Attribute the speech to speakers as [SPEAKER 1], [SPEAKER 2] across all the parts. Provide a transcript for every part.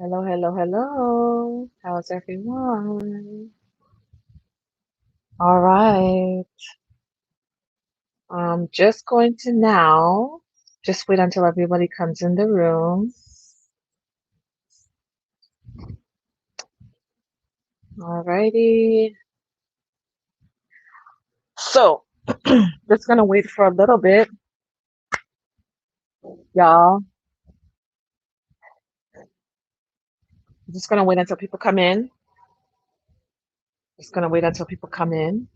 [SPEAKER 1] Hello, hello, hello. How's everyone? All right. Just going to now. Just wait until everybody comes in the room. Alrighty. So, just gonna wait for a little bit, y'all. Just gonna wait until people come in. Just gonna wait until people come in.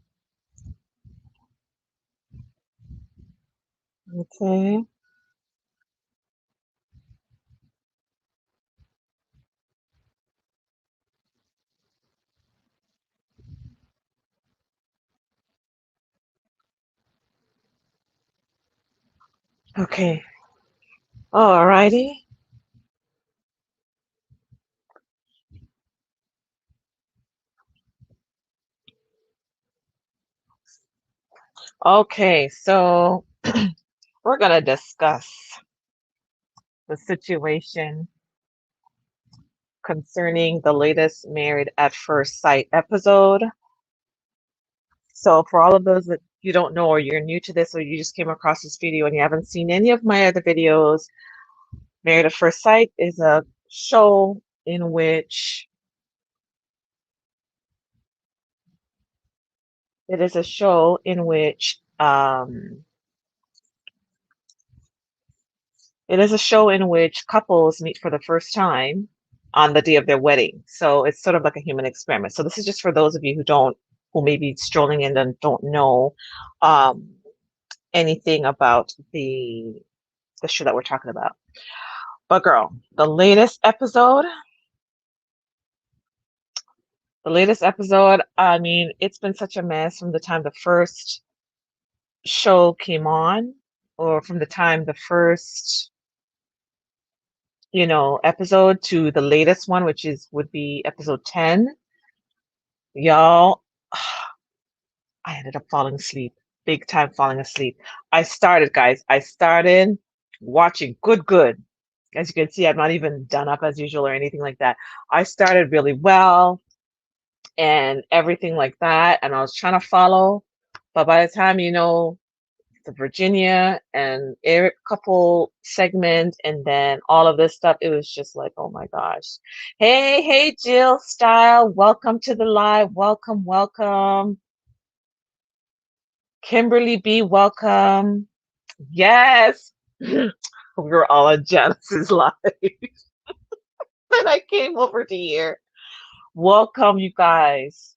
[SPEAKER 1] Okay. Okay. Alrighty. Okay. So we're gonna discuss the situation concerning the latest Married at First Sight episode. So, for all of those that you don't know, or you're new to this, or you just came across this video and you haven't seen any of my other videos, Married at First Sight is a show in which it is a show in which it is a show in which couples meet for the first time on the day of their wedding. So it's sort of like a human experiment. So this is just for those of you who may be strolling in and don't know um, anything about the show that we're talking about. But girl, the latest episode, I mean, it's been such a mess from the time the first show came on, or from the time the first, episode to the latest one, which would be episode 10. Y'all, I ended up falling asleep, big time falling asleep. I started watching good. As you can see, I'm not even done up as usual or anything like that. I started really well and everything like that, and I was trying to follow, but by the time the Virginia and Eric couple segment and then all of this stuff, it was just like, oh my gosh. Hey, Jill Style, welcome to the live. Welcome. Kimberly B, welcome. Yes. We were all on Janice's live. And I came over to here. Welcome, you guys.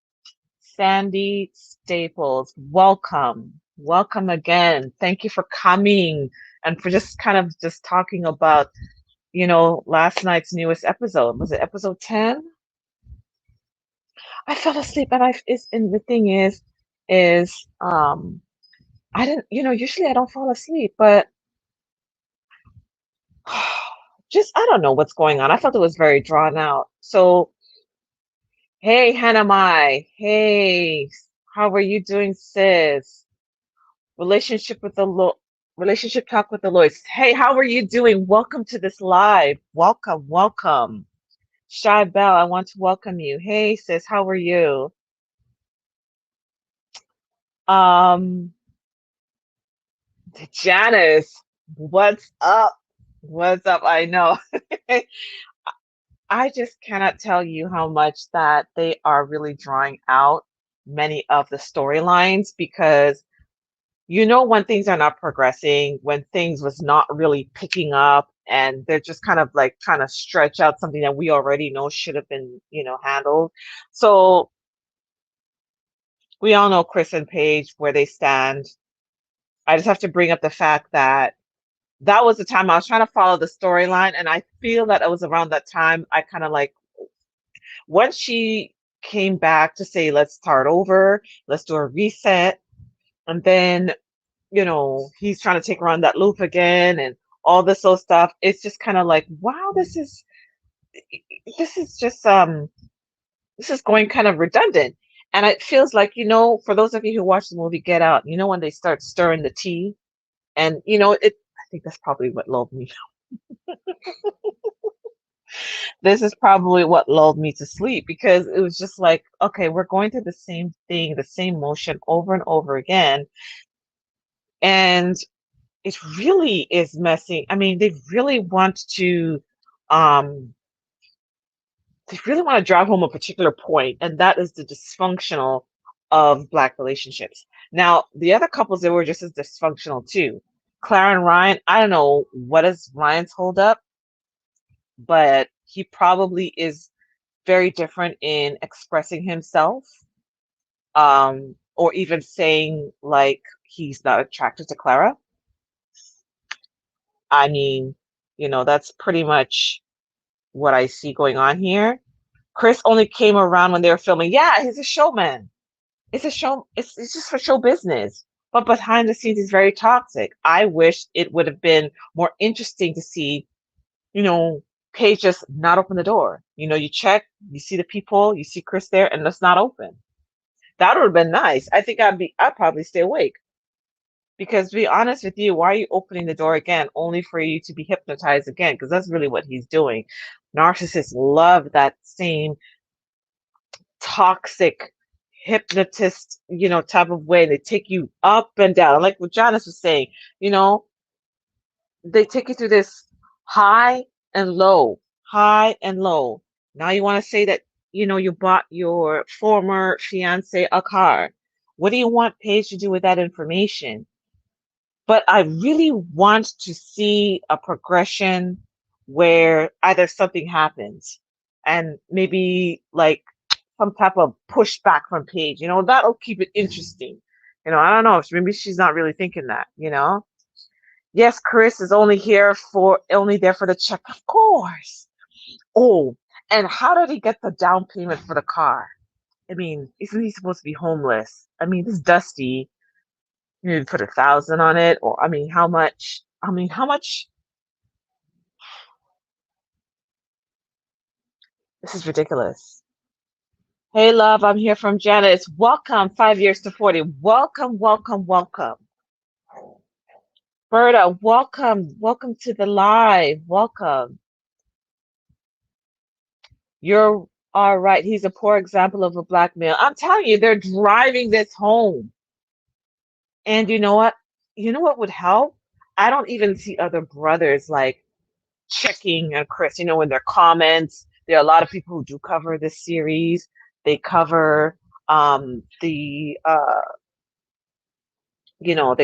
[SPEAKER 1] Sandy Staples, welcome. Welcome again. Thank you for coming and for just kind of just talking about, last night's newest episode. Was it episode 10? I fell asleep and the thing is, I didn't, usually I don't fall asleep, but just, I don't know what's going on. I felt it was very drawn out. So, hey, Hannah Mai. Hey, how are you doing, sis? Relationship with the relationship talk with the Lloyds. Hey, how are you doing? Welcome to this live. Welcome. Shy Bell, I want to welcome you. Hey, sis, how are you? Um, Janice, what's up? What's up? I know. I just cannot tell you how much that they are really drawing out many of the storylines because when things are not progressing, when things was not really picking up, and they're just kind of like trying to stretch out something that we already know should have been, handled. So we all know Chris and Paige where they stand. I just have to bring up the fact that that was the time I was trying to follow the storyline, and I feel that it was around that time I kind of like once she came back to say, let's start over, let's do a reset, and then he's trying to take her on that loop again and all this old stuff. It's just kind of like, wow, this is just this is going kind of redundant. And it feels like, for those of you who watch the movie Get Out, when they start stirring the tea and I think that's probably what lulled me. This is probably what lulled me to sleep because it was just like, okay, we're going through the same thing, the same motion over and over again. And it really is messing. I mean, um, they really want to drive home a particular point, and that is the dysfunctional of Black relationships. Now, the other couples that were just as dysfunctional too. Clara and Ryan, I don't know what is Ryan's holdup, but he probably is very different in expressing himself, or even saying like he's not attracted to Clara. I mean, that's pretty much what I see going on here. Chris only came around when they were filming. Yeah, he's a showman. It's a show. It's just for show business. But behind the scenes, he's very toxic. I wish it would have been more interesting to see, you know, Paige just not open the door. You check, you see the people, you see Chris there, and it's not open. That would have been nice. I think I'd probably stay awake. Because to be honest with you, why are you opening the door again only for you to be hypnotized again? Because that's really what he's doing. Narcissists love that same toxic hypnotist, type of way. They take you up and down. Like what Janice was saying, you know, they take you through this high and low, high and low. Now you want to say that, you bought your former fiance a car. What do you want Paige to do with that information? But I really want to see a progression where either something happens and maybe like some type of pushback from Paige. That'll keep it interesting. I don't know. Maybe she's not really thinking that. Yes, Chris is only there for the check, of course. Oh, and how did he get the down payment for the car? I mean, isn't he supposed to be homeless? I mean, this is Dusty. You need to put 1,000 on it, or I mean, how much? I mean, how much? This is ridiculous. Hey, love, I'm here from Janet. It's welcome, 5 years to 40. Welcome, welcome, welcome. Berta, welcome, welcome to the live. Welcome. You're all right. He's a poor example of a black male. I'm telling you, they're driving this home. And you know what? You know what would help? I don't even see other brothers like checking Chris, in their comments. There are a lot of people who do cover this series. They cover they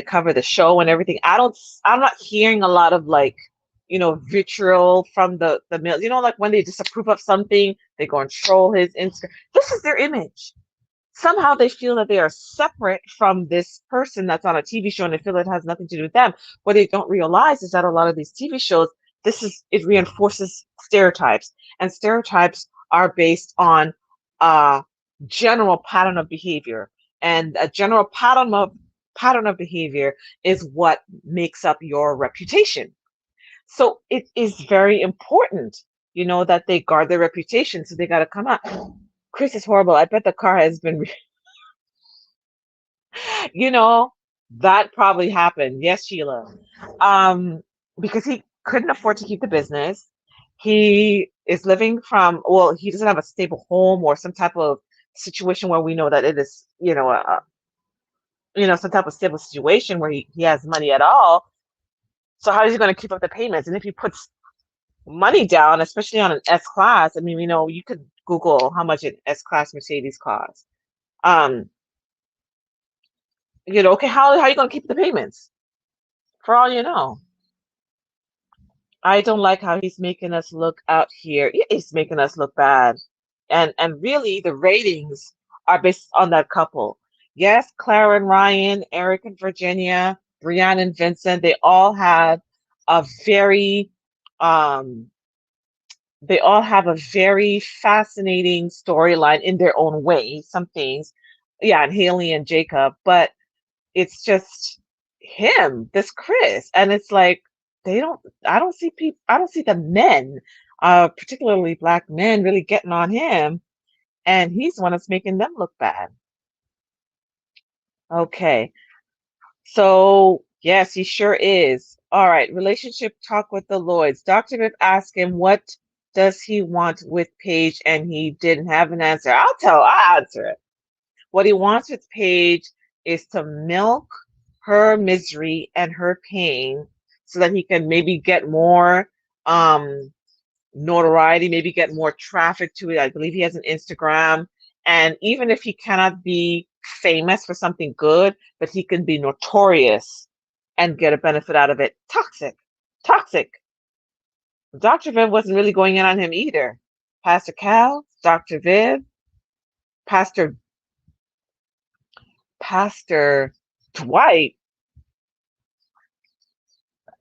[SPEAKER 1] cover the show and everything. I'm not hearing a lot of like, vitriol from the male. Like when they disapprove of something, they go and troll his Instagram. This is their image. Somehow they feel that they are separate from this person that's on a TV show, and they feel it has nothing to do with them. What they don't realize is that a lot of these TV shows, it reinforces stereotypes, and stereotypes are based on a general pattern of behavior, and a general pattern of behavior is what makes up your reputation. So it is very important, that they guard their reputation. So they got to come out. Chris is horrible. I bet the car has been You know, that probably happened. Yes, Sheila. Um, because he couldn't afford to keep the business. He is living well, he doesn't have a stable home or some type of situation where we know that it is, some type of stable situation where he has money at all. So how is he going to keep up the payments? And if he puts money down, especially on an S class, I mean, you could Google how much an S class Mercedes costs. Um, okay, how are you going to keep the payments? For all you know. I don't like how he's making us look out here. He's making us look bad. And really the ratings are based on that couple. Yes, Clara and Ryan, Eric and Virginia, Brianne and Vincent, a very um they all have a very fascinating storyline in their own way. Some things. Yeah, and Haley and Jacob, but it's just him, this Chris, and it's like they don't. I don't see people. I don't see the men, particularly black men, really getting on him, and he's the one that's making them look bad. Okay, so yes, he sure is. All right, relationship talk with the Lloyds. Dr. Biff asked him what. does he want with Paige? And he didn't have an answer. I'll answer it. What he wants with Paige is to milk her misery and her pain so that he can maybe get more um notoriety, maybe get more traffic to it. I believe he has an Instagram. And even if he cannot be famous for something good, but he can be notorious and get a benefit out of it. Toxic. Toxic. Dr. Viv wasn't really going in on him either. Pastor Cal, Dr. Viv, Pastor Pastor Dwight,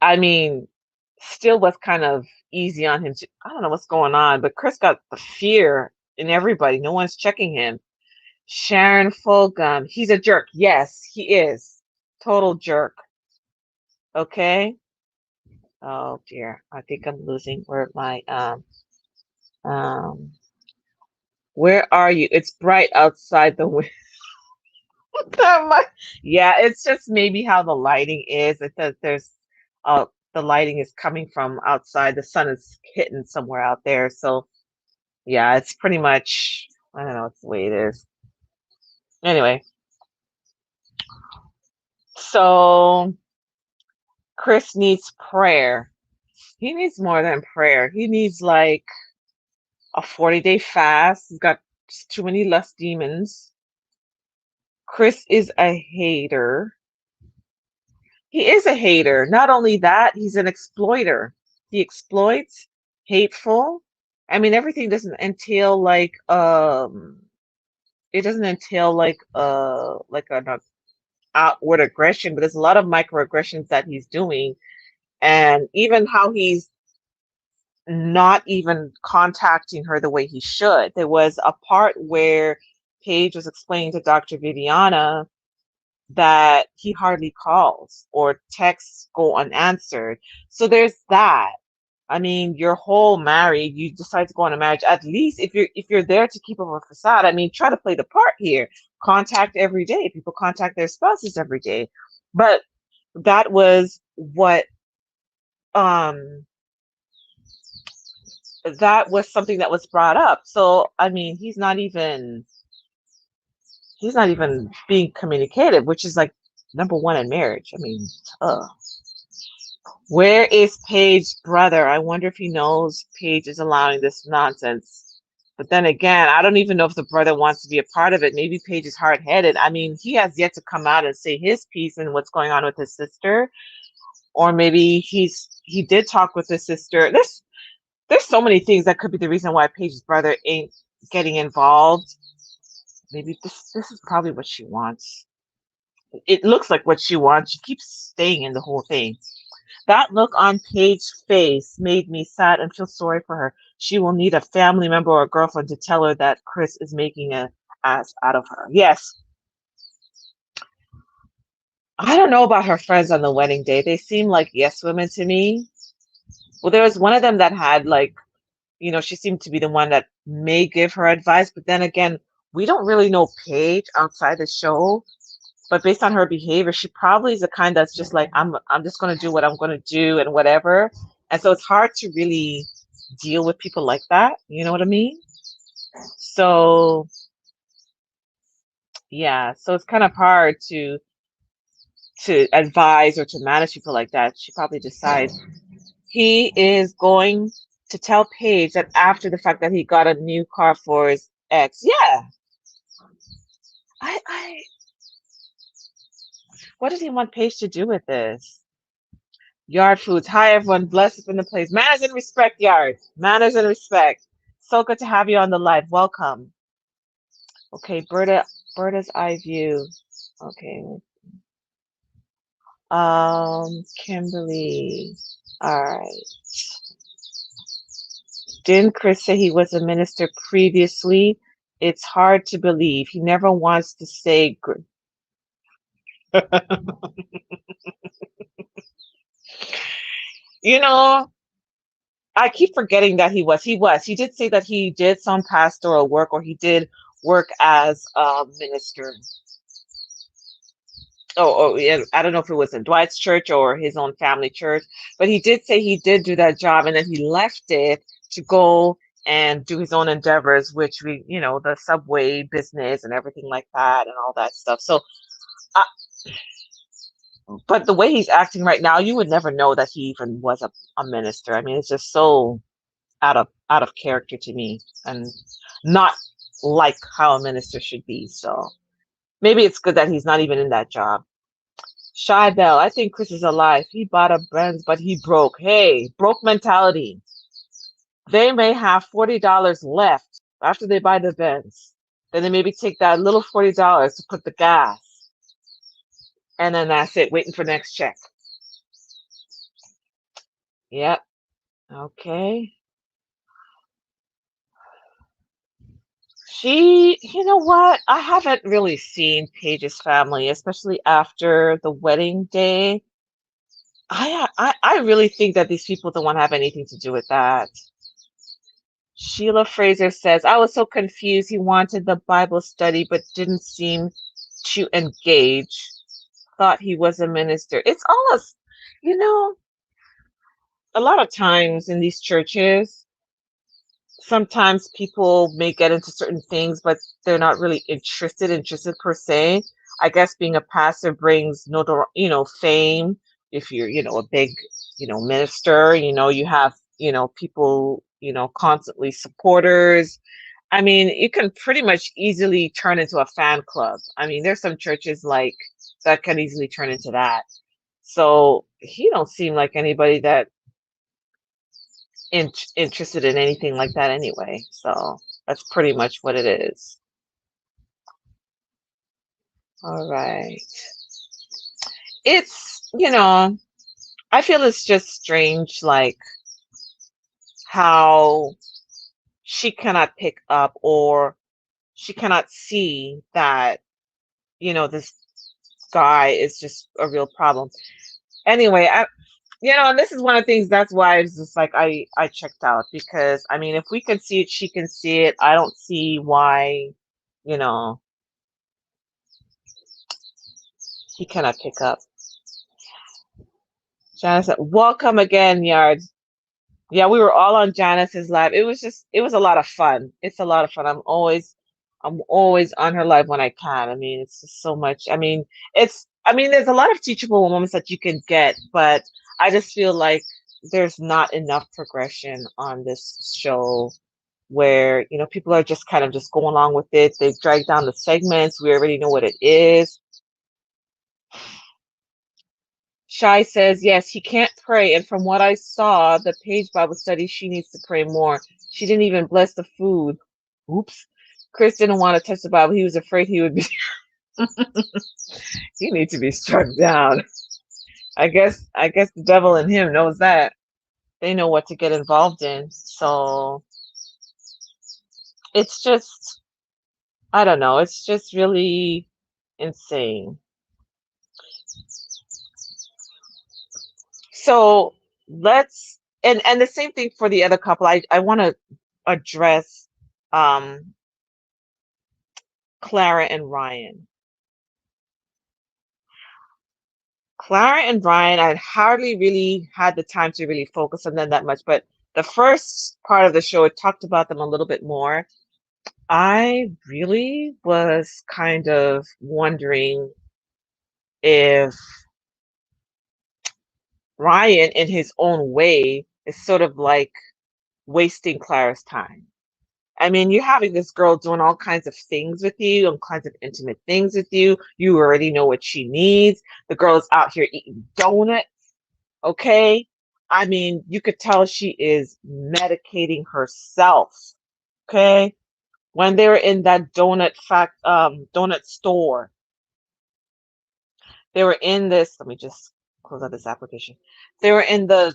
[SPEAKER 1] I mean, still was kind of easy on him. I don't know what's going on, but Chris got the fear in everybody. No one's checking him. Sharon Fulgham, he's a jerk. Yes, he is. Total jerk. Okay. Oh dear. I think I'm losing where my um where are you? It's bright outside the window. Yeah, it's just maybe how the lighting is. It says there's uh the lighting is coming from outside. The sun is hitting somewhere out there. So yeah, it's pretty much I don't know, it's the way it is. Anyway, so Chris needs prayer. He needs more than prayer. He needs like a 40-day fast. He's got just too many lust demons. Chris is a hater. He is a hater. Not only that, he's an exploiter. He exploits, hateful. I mean, everything doesn't entail like it doesn't entail like an outward aggression, but there's a lot of microaggressions that he's doing, and even how he's not even contacting her the way he should. There was a part where Paige was explaining to Dr. Viviana that he hardly calls or texts go unanswered. So there's that. I mean, you're whole married, you decide to go on a marriage. At least if you're there to keep up a facade, I mean, try to play the part here. Contact every day. People contact their spouses every day. But that was what um that was something that was brought up. So I mean, he's not even being communicative, which is like number one in marriage. I mean, uh, where is Paige's brother? I wonder if he knows Paige is allowing this nonsense. But then again, I don't even know if the brother wants to be a part of it. Maybe Paige is hard headed. I mean, he has yet to come out and say his piece and what's going on with his sister. Or maybe he did talk with his sister. There's so many things that could be the reason why Paige's brother ain't getting involved. Maybe this is probably what she wants. It looks like what she wants. She keeps staying in the whole thing. That look on Paige's face made me sad and feel sorry for her. She will need a family member or a girlfriend to tell her that Chris is making an ass out of her. Yes. I don't know about her friends on the wedding day. They seem like yes women to me. Well, there was one of them that had like, she seemed to be the one that may give her advice, but then again, we don't really know Paige outside the show. But based on her behavior, she probably is the kind that's just like, I'm just gonna do what I'm gonna do and whatever. And so it's hard to really deal with people like that. You know what I mean? So yeah, so it's kind of hard to advise or to manage people like that. She probably decides he is going to tell Paige that after the fact that he got a new car for his ex. Yeah. I What does he want Paige to do with this? Yard Foods. Hi, everyone. Blessed up in the place. Manners and respect, Yard. Manners and respect. So good to have you on the live. Welcome. Okay, Berta's eye view. Okay. Kimberly. All right. Didn't Chris say he was a minister previously? It's hard to believe. He never wants to say. You know, I keep forgetting that he was. He was. He did say that he did some pastoral work or he did work as a minister. Oh, yeah, I don't know if it was in Dwight's church or his own family church, but he did say he did do that job and then he left it to go and do his own endeavors, which the subway business and everything like that and all that stuff. So, uh, but the way he's acting right now, you would never know that he even was a minister. I mean, it's just so out of character to me and not like how a minister should be. So maybe it's good that he's not even in that job. Shy Bell, I think Chris is alive. He bought a Benz, but he broke. Hey, broke mentality. They may have $40 left after they buy the Benz. Then they maybe take that little $40 to put the gas. And then that's it, waiting for next check. Yep. Okay. You know what? I haven't really seen Paige's family, especially after the wedding day. I really think that these people don't want to have anything to do with that. Sheila Fraser says, I was so confused. He wanted the Bible study, but didn't seem to engage. Thought he was a minister. It's almost, you know, a lot of times in these churches, sometimes people may get into certain things, but they're not really interested per se. I guess being a pastor brings fame. If you're, a big, minister, you have, people, constantly supporters. I mean, you can pretty much easily turn into a fan club. I mean, there's some churches like that can easily turn into that. So he don't seem like anybody that interested in anything like that anyway. So that's pretty much what it is. All right. It's, I feel it's just strange, like how she cannot pick up or she cannot see that, this guy is just a real problem. Anyway, and this is one of the things, that's why it's just like I checked out, because I mean, if we can see it, she can see it. I don't see why, you know, he cannot pick up. Janice said, welcome again, Yards. Yeah, we were all on Janice's live. It was a lot of fun. It's a lot of fun. I'm always on her live when I can. I mean, it's just so much. I mean, there's a lot of teachable moments that you can get, but I just feel like there's not enough progression on this show where, people are just kind of just going along with it. They drag down the segments. We already know what it is. Shai says, yes, he can't pray. And from what I saw, the Page Bible study, she needs to pray more. She didn't even bless the food. Oops. Chris didn't want to touch the Bible. He was afraid he would be. He needs to be struck down. I guess the devil in him knows that. They know what to get involved in. So it's just, I don't know. It's just really insane. So and the same thing for the other couple. I want to address um Clara and Ryan. Clara and Ryan, I hardly really had the time to really focus on them that much, but the first part of the show, it talked about them a little bit more. I really was kind of wondering if Ryan, in his own way, is sort of like wasting Clara's time. I mean, you're having this girl doing all kinds of things with you, all kinds of intimate things with you. You already know what she needs. The girl is out here eating donuts, okay? I mean, you could tell she is medicating herself, okay? When they were in that donut store, they were in this. Let me just close out this application. They were in the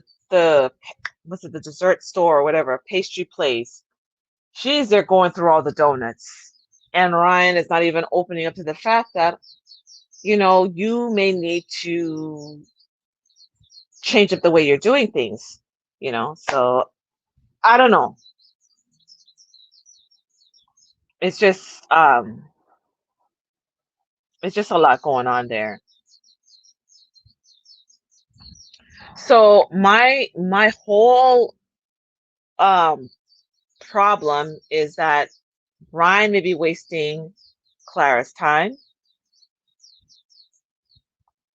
[SPEAKER 1] what's it, the dessert store or whatever, pastry place. She's there going through all the donuts. And Ryan is not even opening up to the fact that, you may need to change up the way you're doing things. So I don't know. It's just it's just a lot going on there. So my whole problem is that Ryan may be wasting Clara's time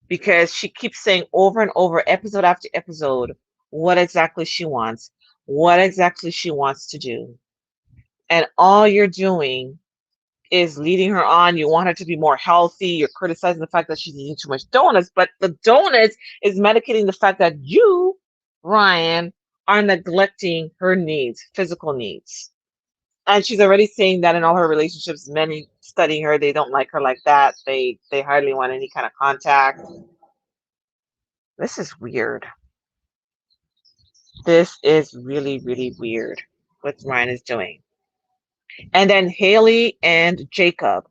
[SPEAKER 1] because she keeps saying over and over, episode after episode, what exactly she wants, what exactly she wants to do. And all you're doing is leading her on. You want her to be more healthy. You're criticizing the fact that she's eating too much donuts, but the donuts is medicating the fact that you, Ryan, are neglecting her needs, physical needs. And she's already saying that in all her relationships, many studying her, they don't like her like that. They hardly want any kind of contact. This is weird. This is really, really weird what Ryan is doing. And then Haley and Jacob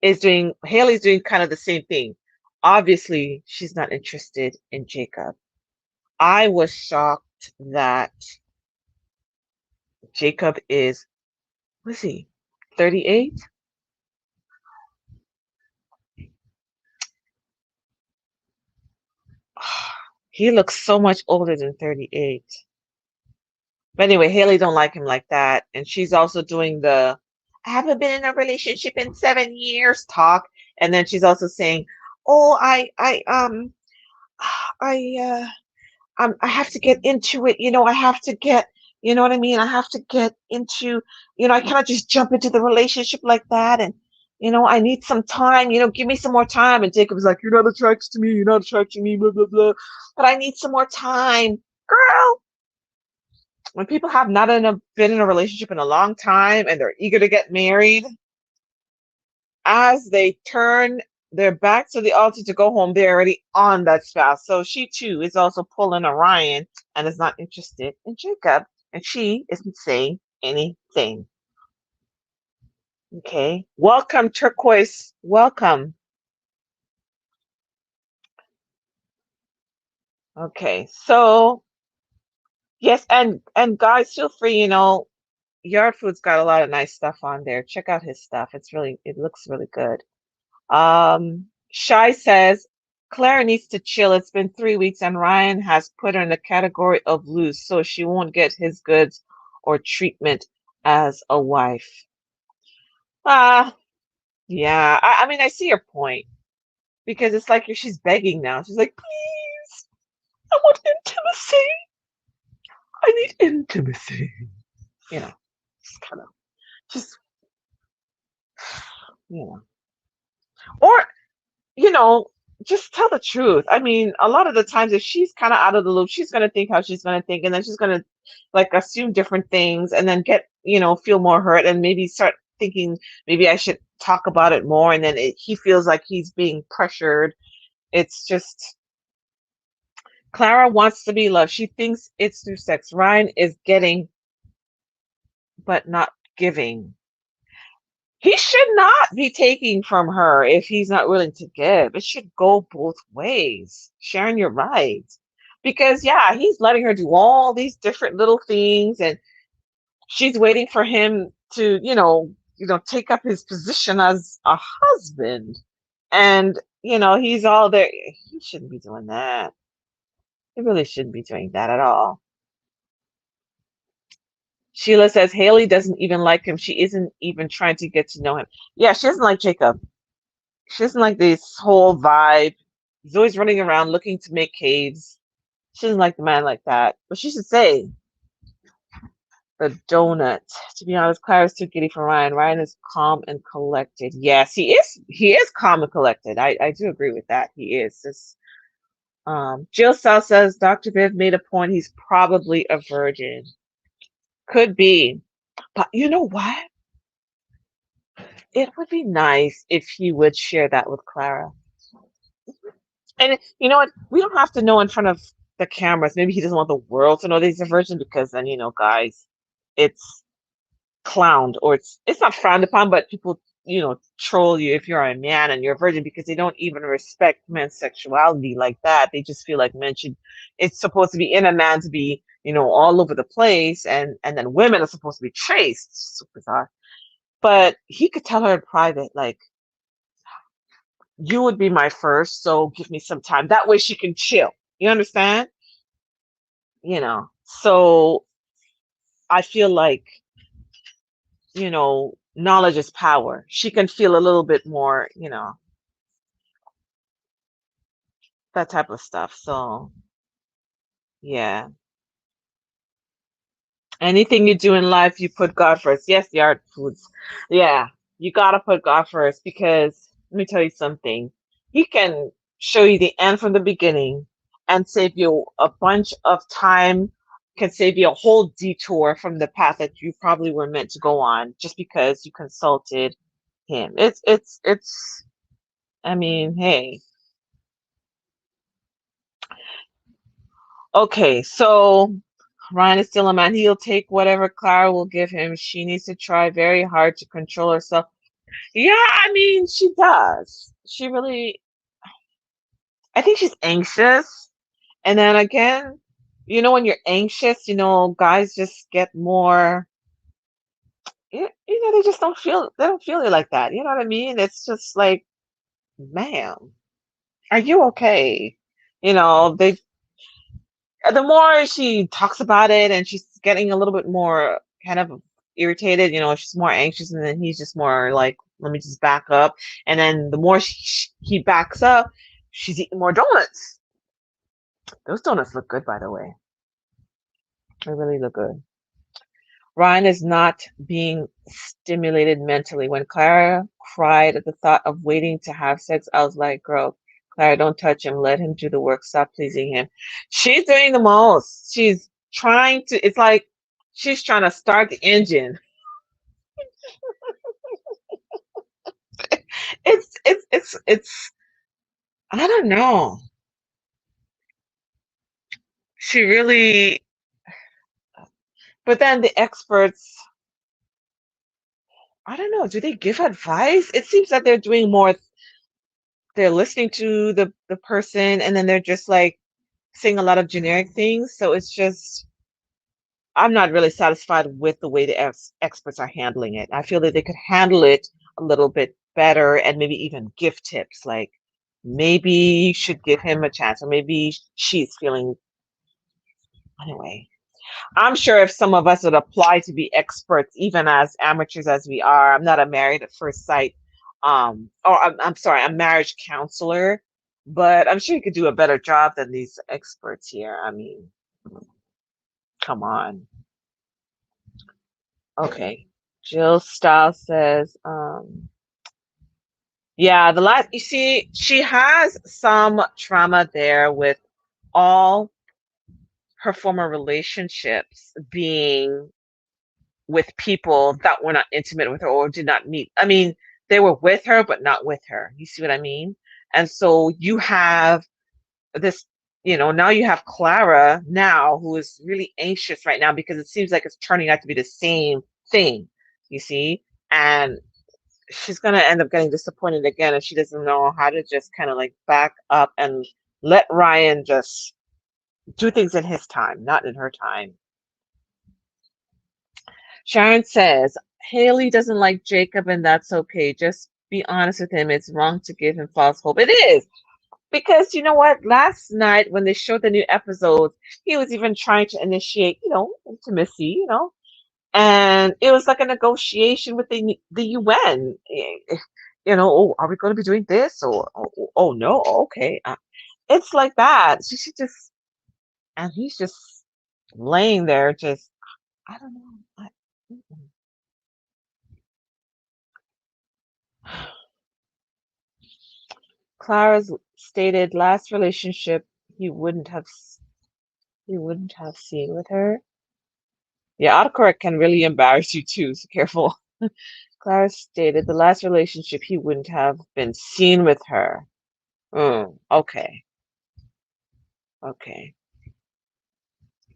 [SPEAKER 1] Haley's doing kind of the same thing. Obviously, she's not interested in Jacob. I was shocked that Jacob is, what is he, 38? He looks so much older than 38. But anyway, Haley don't like him like that. And she's also doing the I haven't been in a relationship in 7 years talk. And then she's also saying, oh, I I have to get into it, I have to get, you know what I mean? I have to get into, I cannot just jump into the relationship like that. And, I need some time, give me some more time. And Jacob's like, you're not attracted to me, you're not attracted to me, blah, blah, blah. But I need some more time. Girl, when people have not been in a relationship in a long time and they're eager to get married, as they turn their back to the altar to go home, they're already on that spouse. So she too is also pulling Orion and is not interested in Jacob, and she isn't saying anything. Okay, welcome, Turquoise. Welcome. Okay, so yes, and guys, feel free. Yard Food's got a lot of nice stuff on there. Check out his stuff. It looks really good. Shy says, Claire needs to chill. It's been 3 weeks and Ryan has put her in the category of loose, so she won't get his goods or treatment as a wife. Ah, yeah. I mean, I see your point because it's like she's begging now. She's like, please, I want intimacy. I need intimacy. Just kind of, just, you know. Or you know, just tell the truth. I mean, a lot of the times, if she's kind of out of the loop, she's going to think how she's going to think, and then she's going to like assume different things and then get, feel more hurt and maybe start thinking maybe I should talk about it more. And then he feels like he's being pressured. It's just Clara wants to be loved. She thinks it's through sex. Ryan is getting, but not giving. He should not be taking from her if he's not willing to give. It should go both ways. Sharon, you're right. Because yeah, he's letting her do all these different little things and she's waiting for him to, take up his position as a husband. And, he's all there. He shouldn't be doing that. He really shouldn't be doing that at all. Sheila says Haley doesn't even like him. She isn't even trying to get to know him. Yeah, she doesn't like Jacob. She doesn't like this whole vibe. He's always running around looking to make caves. She doesn't like the man like that. But she should say the donut. To be honest, Clara's too giddy for Ryan. Ryan is calm and collected. Yes, he is. He is calm and collected. I do agree with that. He is. Jill South says Dr. Viv made a point. He's probably a virgin. Could be. But you know what? It would be nice if he would share that with Clara. And you know what? We don't have to know in front of the cameras. Maybe he doesn't want the world to know that he's a virgin because then, guys, it's clowned or it's not frowned upon, but people, troll you if you're a man and you're a virgin because they don't even respect men's sexuality like that. They just feel like men should, it's supposed to be in a man to be, all over the place and then women are supposed to be chaste. It's so bizarre. But he could tell her in private, like, you would be my first, so give me some time. That way she can chill. You understand? So I feel like knowledge is power. She can feel a little bit more, that type of stuff. So, yeah. Anything you do in life, you put God first. Yes, the art foods. Yeah, you gotta put God first because let me tell you something. He can show you the end from the beginning and save you a bunch of time, can save you a whole detour from the path that you probably were meant to go on just because you consulted him. I mean, hey. Okay, so Ryan is still a man. He'll take whatever Clara will give him. She needs to try very hard to control herself. Yeah, I mean, she does. She really, I think she's anxious. And then again, when you're anxious, guys just get more, they just they don't feel it like that. You know what I mean? It's just like, ma'am, are you okay? They the more she talks about it and she's getting a little bit more kind of irritated, she's more anxious, and then he's just more like, let me just back up. And then the more he backs up, she's eating more donuts. Those donuts look good, by the way. They really look good. Ryan is not being stimulated mentally. When Clara cried at the thought of waiting to have sex, I was like, girl, Clara, don't touch him. Let him do the work. Stop pleasing him. She's doing the most. She's trying to, it's like she's trying to start the engine. It's, I don't know. She really, but then the experts, I don't know, do they give advice? It seems that they're doing more, they're listening to the person, and then they're just like saying a lot of generic things. So it's just, I'm not really satisfied with the way the experts are handling it. I feel that they could handle it a little bit better and maybe even give tips like maybe you should give him a chance, or maybe she's feeling, anyway. I'm sure if some of us would apply to be experts, even as amateurs as we are, I'm not a married at first sight, or I'm sorry, a marriage counselor, but I'm sure you could do a better job than these experts here. I mean, come on. Okay. Jill Stiles says, yeah, the last, you see, she has some trauma there with all her former relationships being with people that were not intimate with her or did not meet. I mean, they were with her, but not with her. You see what I mean? And so you have this, now you have Clara now who is really anxious right now because it seems like it's turning out to be the same thing, you see? And she's going to end up getting disappointed again if she doesn't know how to just kind of like back up and let Ryan just do things in his time, not in her time. Sharon says, Haley doesn't like Jacob, and that's okay. Just be honest with him. It's wrong to give him false hope. It is. Because you know what? Last night, when they showed the new episodes, he was even trying to initiate, intimacy, and it was like a negotiation with the UN. Oh, are we going to be doing this? Or, oh no, okay. It's like that. She just, and he's just laying there, just, I don't know. Mm-mm. Clara's stated last relationship he wouldn't have he wouldn't have seen with her. Yeah, autocorrect can really embarrass you too, so careful. Clara stated the last relationship he wouldn't have been seen with her. Okay, okay,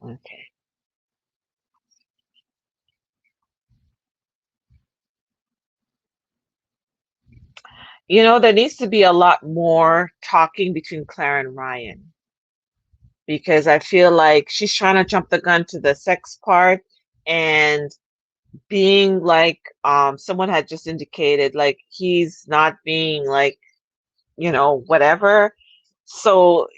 [SPEAKER 1] okay. There needs to be a lot more talking between Clara and Ryan because I feel like she's trying to jump the gun to the sex part, and being like someone had just indicated, like he's not being like, whatever. So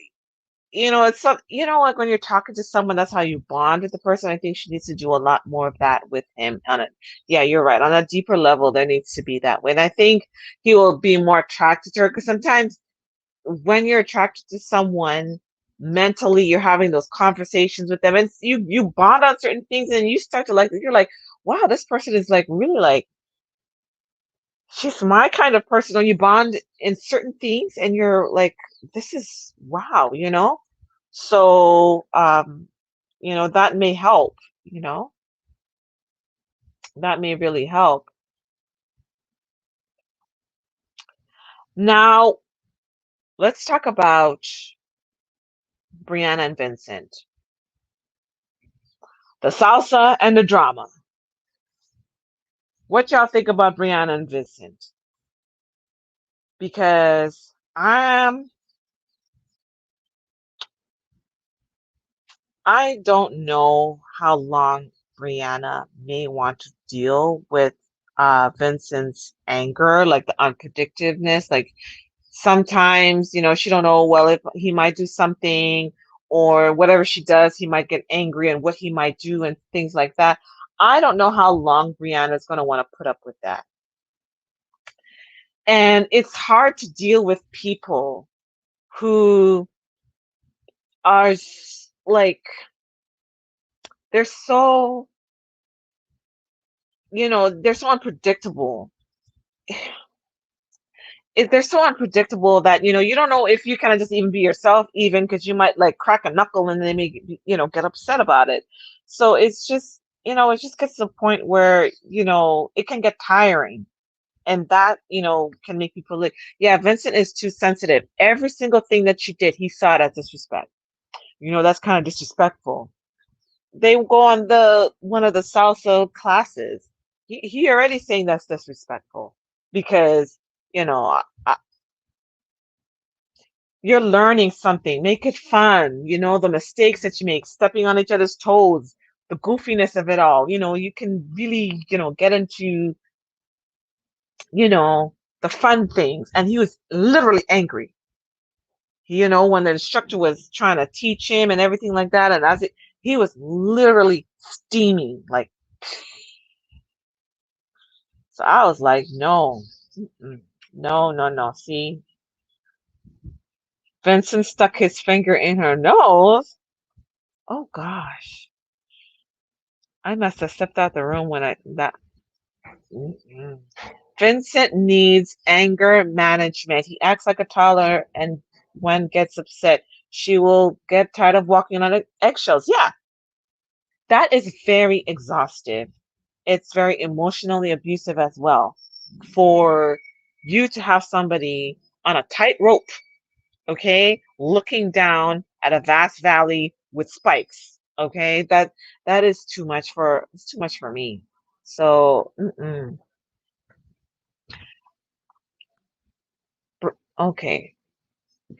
[SPEAKER 1] it's some, like when you're talking to someone, that's how you bond with the person. I think she needs to do a lot more of that with him on it. Yeah, you're right. On a deeper level, there needs to be that way. And I think he will be more attracted to her because sometimes when you're attracted to someone mentally, you're having those conversations with them and you bond on certain things and you start to like, you're like, wow, this person is like really like, she's my kind of person. Or you bond in certain things and you're like, this is wow, so that may help, you know, that may really help. Now, let's talk about Brianna and Vincent, the salsa and the drama. What y'all think about Brianna and Vincent? Because I don't know how long Brianna may want to deal with Vincent's anger, like the unpredictativeness. Like sometimes, she don't know, well, if he might do something or whatever she does, he might get angry and what he might do and things like that. I don't know how long Brianna's going to want to put up with that. And it's hard to deal with people who are like, they're so, they're so unpredictable. They're so unpredictable that you don't know if you kind of just even be yourself, even because you might like crack a knuckle and they may get upset about it. So it's just it just gets to the point where it can get tiring, and that can make people like, yeah, Vincent is too sensitive. Every single thing that she did, he saw it as disrespect. That's kind of disrespectful. They go on the one of the salsa classes. He already saying that's disrespectful because you know you're learning something. Make it fun. The mistakes that you make, stepping on each other's toes, the goofiness of it all. You can really, get into, the fun things. And he was literally angry, when the instructor was trying to teach him and everything like that. And he was literally steaming. Like, so I was like, no, no, no, no. See, Vincent stuck his finger in her nose. Oh gosh. I must have stepped out the room when that. Mm-mm. Vincent needs anger management. He acts like a toddler, and when gets upset, she will get tired of walking on eggshells. Yeah, that is very exhaustive. It's very emotionally abusive as well. For you to have somebody on a tightrope, okay, looking down at a vast valley with spikes, okay, that is too much for it's too much for me. So, okay.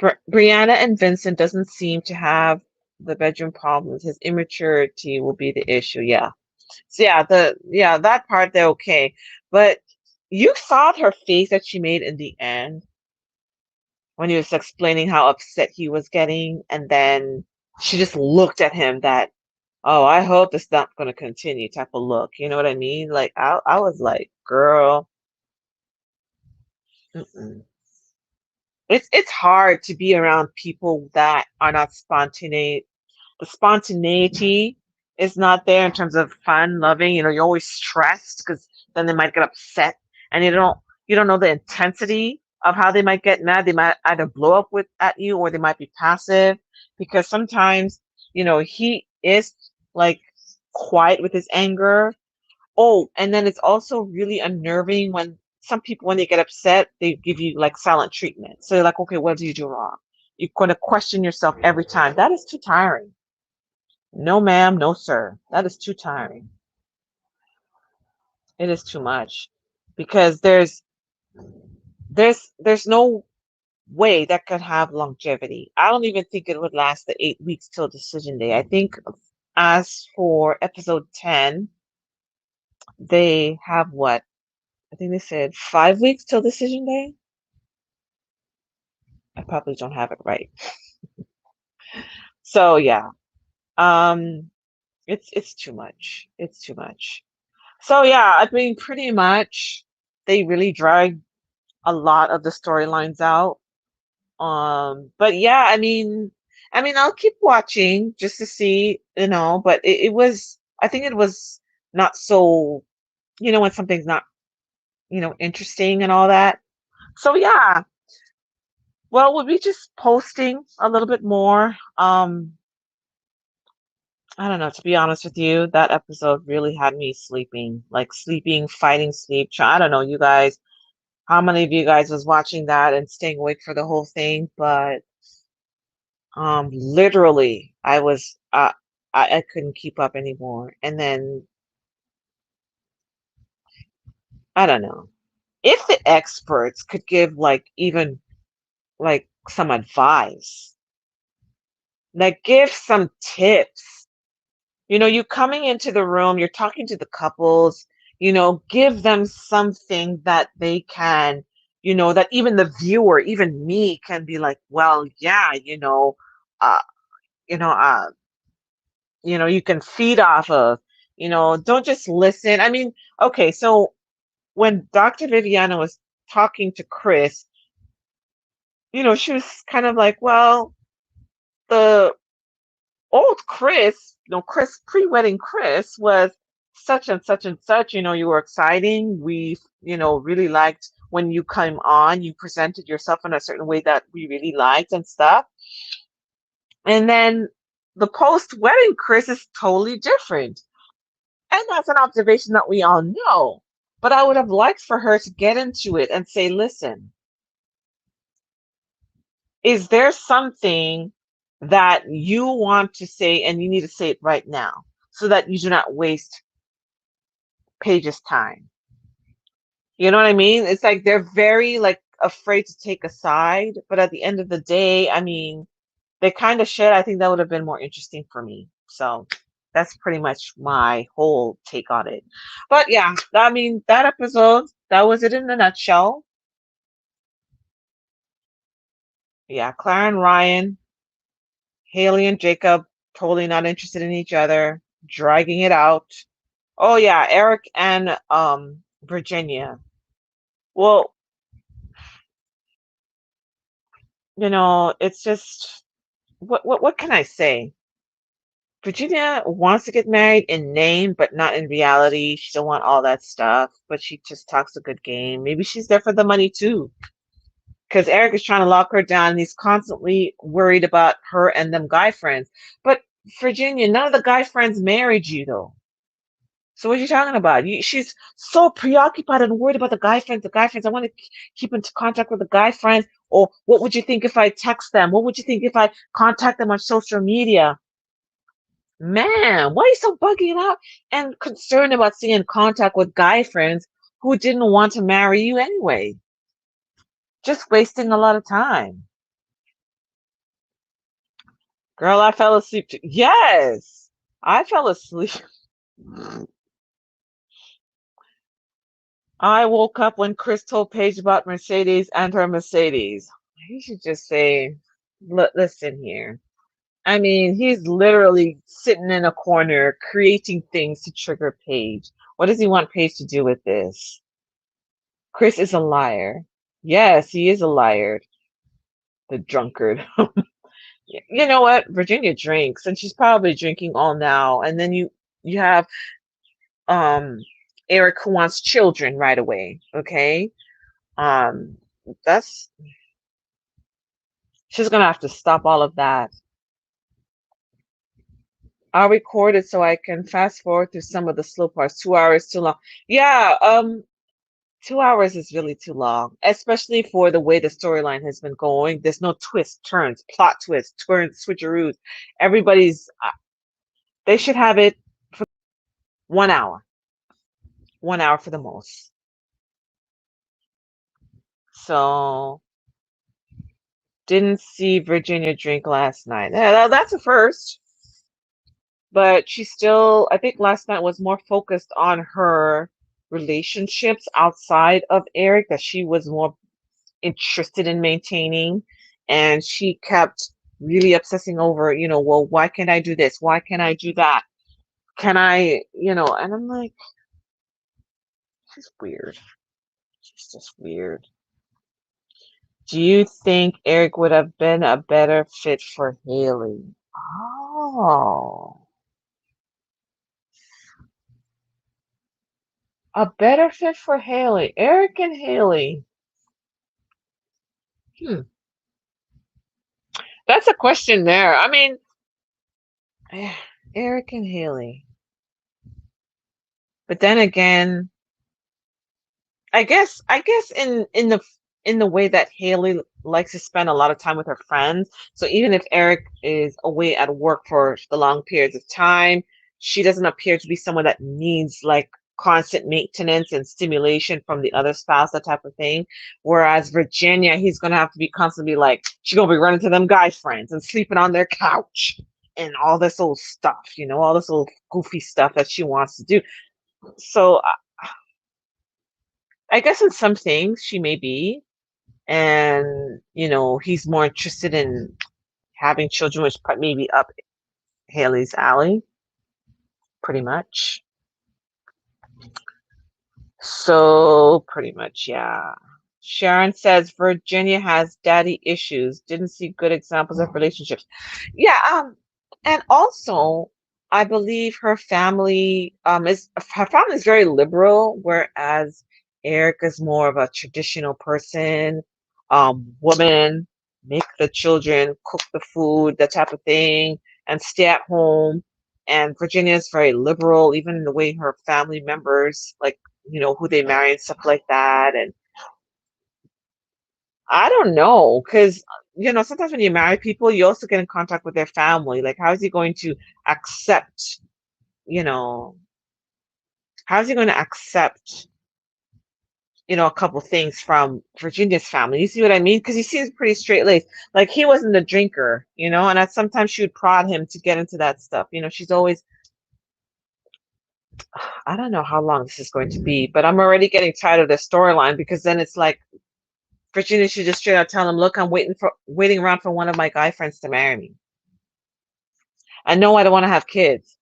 [SPEAKER 1] Brianna and Vincent doesn't seem to have the bedroom problems. His immaturity will be the issue. Yeah. So that part they're okay. But you saw her face that she made in the end when he was explaining how upset he was getting, and then she just looked at him that, oh, I hope it's not going to continue type of look. You know what I mean? Like I was like, girl, mm-mm. It's hard to be around people that are not spontaneous. The spontaneity is not there in terms of fun, loving. You're always stressed because then they might get upset, and you don't know the intensity of how they might get mad. They might either blow up with at you, or they might be passive, because sometimes he is like quiet with his anger. Oh, and then it's also really unnerving when some people, when they get upset, they give you like silent treatment. So you're like, okay, what do you do wrong? You're going to question yourself every time. That is too tiring. No, ma'am, no, sir. That is too tiring. It is too much because there's no way that could have longevity. I don't even think it would last the 8 weeks till decision day. I think as for episode 10, they have what? I think they said 5 weeks till decision day. I probably don't have it right. So yeah, um, it's too much. It's too much. So yeah, I mean, pretty much they really drag a lot of the storylines out. But yeah, I mean, I'll keep watching just to see, but it was, I think it was not so, when something's not, interesting and all that. So yeah, well, we'll be just posting a little bit more. I don't know, to be honest with you, that episode really had me sleeping, like sleeping, fighting sleep. I don't know, you guys, how many of you guys was watching that and staying awake for the whole thing, but literally, I couldn't keep up anymore. And then I don't know. If the experts could give like even like some advice, like give some tips. You coming into the room, you're talking to the couples, give them something that they can, that even the viewer, even me can be like, well, yeah, uh, you know, uh, you can feed off of, don't just listen. I mean, okay, so when Dr. Viviana was talking to Chris, she was kind of like, well, the old Chris, Chris, pre-wedding Chris was such and such and such, you were exciting. We, really liked when you came on, you presented yourself in a certain way that we really liked and stuff. And then the post-wedding Chris is totally different. And that's an observation that we all know. But I would have liked for her to get into it and say, listen, is there something that you want to say and you need to say it right now so that you do not waste Paige's time? You know what I mean? It's like they're very like afraid to take a side, but at the end of the day, I mean, they kind of should. I think that would have been more interesting for me. So that's pretty much my whole take on it. But yeah, I mean, that episode, that was it in a nutshell. Yeah, Clara and Ryan, Haley and Jacob, totally not interested in each other, dragging it out. Oh yeah, Eric and Virginia. Well, it's just what can I say? Virginia wants to get married in name, but not in reality. She don't want all that stuff, but she just talks a good game. Maybe she's there for the money too. Because Eric is trying to lock her down and he's constantly worried about her and them guy friends. But Virginia, none of the guy friends married you though. So what are you talking about? She's so preoccupied and worried about the guy friends. The guy friends. I want to keep in contact with the guy friends. Or what would you think if I text them? What would you think if I contact them on social media? Man, why are you so bugging out and concerned about staying in contact with guy friends who didn't want to marry you anyway? Just wasting a lot of time. Girl, I fell asleep. Yes, I fell asleep. I woke up when Chris told Paige about Mercedes and her Mercedes. He should just say, listen here. I mean, he's literally sitting in a corner creating things to trigger Paige. What does he want Paige to do with this? Chris is a liar. Yes, he is a liar. The drunkard. You know what? Virginia drinks, and she's probably drinking all now. And then you have um Eric who wants children right away. Okay, um, that's she's gonna have to stop all of that. I'll record it so I can fast forward through some of the slow parts. 2 hours too long. Yeah, 2 hours is really too long, especially for the way the storyline has been going. There's no twists, turns, plot twists, turns, switcheroos. Everybody's, they should have it 1 hour, 1 hour for the most. So, didn't see Virginia drink last night. Yeah, that's a first, but she still, I think last night was more focused on her relationships outside of Eric that she was more interested in maintaining, and she kept really obsessing over, well, why can't I do this? Why can't I do that? Can I, and I'm like, she's weird. She's just weird. Do you think Eric would have been a better fit for Haley? Oh, a better fit for Haley. Eric and Haley. Hmm. That's a question there. I mean, Eric and Haley. But then again, I guess in the way that Haley likes to spend a lot of time with her friends. So even if Eric is away at work for the long periods of time, she doesn't appear to be someone that needs like constant maintenance and stimulation from the other spouse, that type of thing. Whereas Virginia, he's gonna have to be constantly like, she's gonna be running to them guy friends and sleeping on their couch and all this old stuff, all this old goofy stuff that she wants to do. So I guess in some things she may be, and he's more interested in having children, which may be up Haley's alley, pretty much. So pretty much, yeah. Sharon says Virginia has daddy issues. Didn't see good examples of relationships. Yeah, and also I believe her family is very liberal, whereas Eric is more of a traditional person, woman, make the children, cook the food, that type of thing, and stay at home. And Virginia is very liberal, even in the way her family members, like, who they marry and stuff like that. And I don't know, because sometimes when you marry people, you also get in contact with their family. Like, accept, you know, how is he going to accept, a couple things from Virginia's family? You see what I mean? Because he seems pretty straight laced. Like he wasn't a drinker, and sometimes she would prod him to get into that stuff. She's always, I don't know how long this is going to be, but I'm already getting tired of the storyline because then it's like Virginia should just straight out tell him, look, I'm waiting around for one of my guy friends to marry me. I know I don't want to have kids.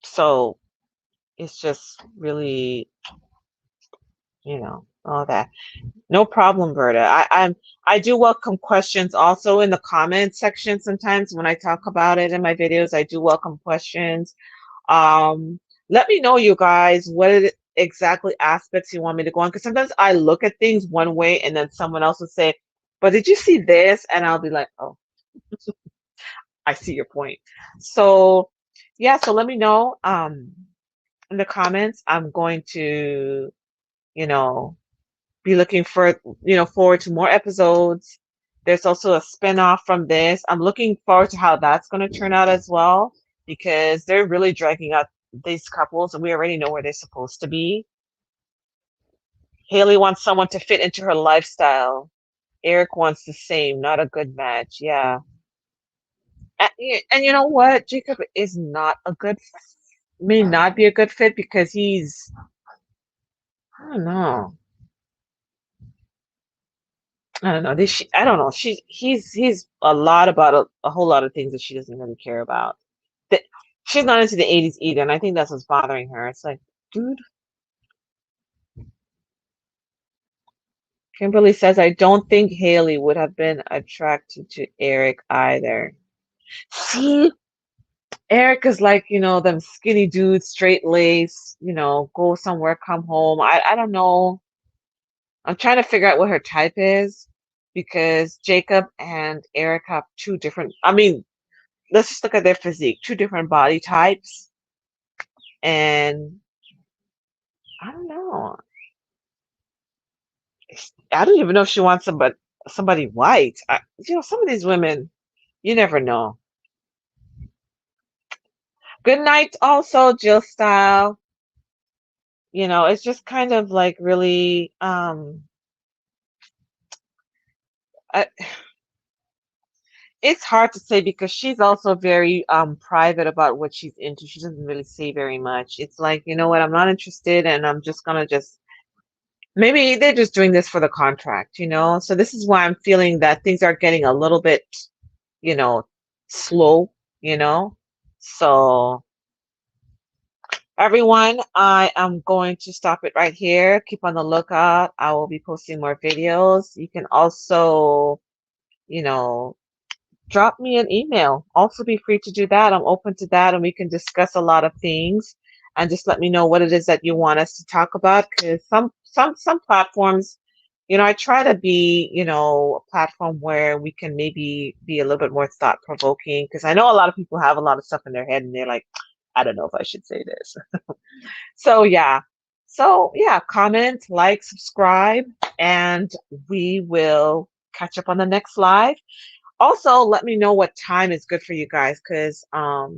[SPEAKER 1] So it's just really, all that. No problem, Berta. I do welcome questions also in the comments section sometimes when I talk about it in my videos. I do welcome questions. Um, Let me know, you guys, exactly aspects you want me to go on, because sometimes I look at things one way and then someone else will say, but did you see this? And I'll be like, oh, I see your point. So yeah, so let me know in the comments. I'm going to, you know, be looking forward to more episodes. There's also a spin-off from this. I'm looking forward to how that's going to turn out as well, because they're really dragging out these couples and we already know where they're supposed to be. Haley wants someone to fit into her lifestyle. Eric wants the same, not a good match. Yeah. And you know what? Jacob is not may not be a good fit because I don't know. I don't know. I don't know. He's a lot about a whole lot of things that she doesn't really care about. That she's not into the 80s either, and I think that's what's bothering her. It's like, dude. Kimberly says, I don't think Haley would have been attracted to Eric either. See, Eric is like, them skinny dudes, straight lace, go somewhere, come home. I don't know. I'm trying to figure out what her type is because Jacob and Eric have two different, I mean, let's just look at their physique, two different body types. And I don't know. I don't even know if she wants somebody white. Some of these women, you never know. Good night, also, Jill Style. It's just kind of like really, I, it's hard to say because she's also very private about what she's into. She doesn't really say very much. It's like, you know what, I'm not interested, and I'm just gonna just Maybe they're just doing this for the contract, you know? So this is why I'm feeling that things are getting a little bit, you know, slow, you know? So everyone, I am going to stop it right here. Keep on the lookout. I will be posting more videos. You can also, you know, drop me an email. Also be free to do that. I'm open to that and we can discuss a lot of things and just let me know what it is that you want us to talk about because some platforms, you know, I try to be, you know, a platform where we can maybe be a little bit more thought provoking because I know a lot of people have a lot of stuff in their head and they're like, I don't know if I should say this. So yeah. So yeah, comment, like, subscribe, and we will catch up on the next live. Also, let me know what time is good for you guys because I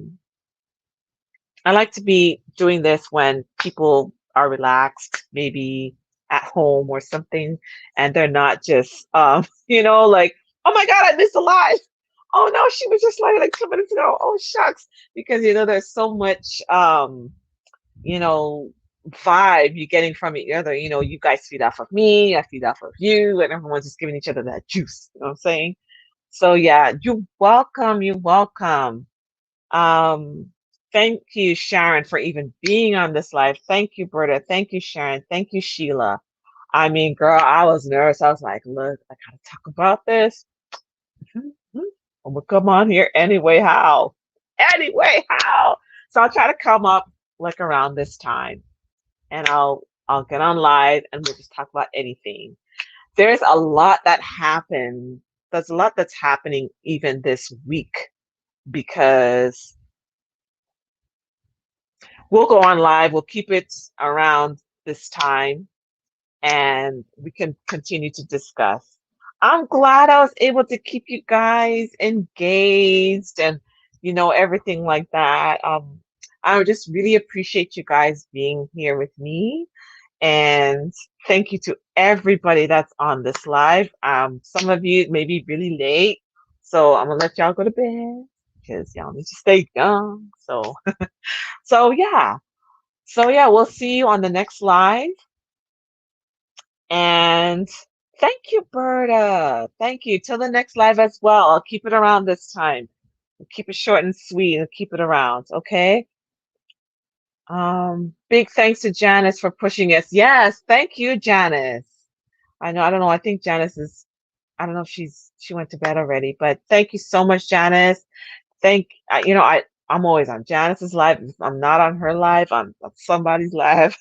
[SPEAKER 1] like to be doing this when people are relaxed, maybe at home or something, and they're not just you know, like, oh my God, I missed a live. Oh no, she was just like 2 minutes ago. Oh shucks. Because you know, there's so much you know, vibe you're getting from each other. You know, you guys feed off of me, I feed off of you, and everyone's just giving each other that juice. You know what I'm saying? So yeah, you're welcome. You're welcome. Um, thank you, Sharon, for even being on this live. Thank you, Berta. Thank you, Sharon. Thank you, Sheila. I mean, girl, I was nervous. I was like, look, I gotta talk about this. I'm gonna come on here anyway. How? Anyway, how? So I'll try to come up like around this time, and I'll get on live, and we'll just talk about anything. There's a lot that happened. There's a lot that's happening even this week because we'll go on live. We'll keep it around this time and we can continue to discuss. I'm glad I was able to keep you guys engaged and, you know, everything like that. I just really appreciate you guys being here with me. And thank you to everybody that's on this live. Some of you may be really late, so I'm gonna let y'all go to bed because y'all need to stay young. So so yeah, we'll see you on the next live. And thank you, Berta. Thank you. Till the next live as well. I'll keep it around this time. We'll keep it short and sweet and keep it around. Okay. Big thanks to Janice for pushing us. Yes, thank you, Janice. I don't know. I think Janice is, I don't know if she went to bed already, but thank you so much, Janice. You know, I'm always on Janice's live. If I'm not on her live, I'm on somebody's live.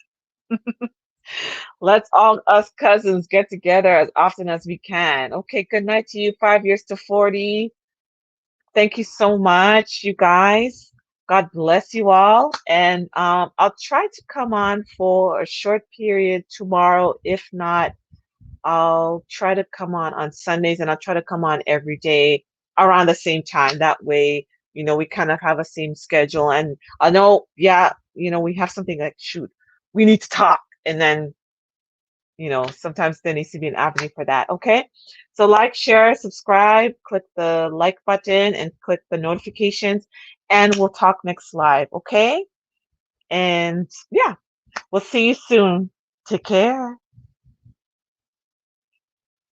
[SPEAKER 1] Let's all us cousins get together as often as we can. Okay, good night to you. 5 years to 40. Thank you so much, you guys. God bless you all. And I'll try to come on for a short period tomorrow. If not, I'll try to come on Sundays and I'll try to come on every day around the same time. That way, you know, we kind of have a same schedule. And I know, yeah, you know, we have something like, shoot, we need to talk. And then you know, sometimes there needs to be an avenue for that. Okay. So like, share, subscribe, click the like button and click the notifications and we'll talk next live. Okay. And yeah, we'll see you soon. Take care.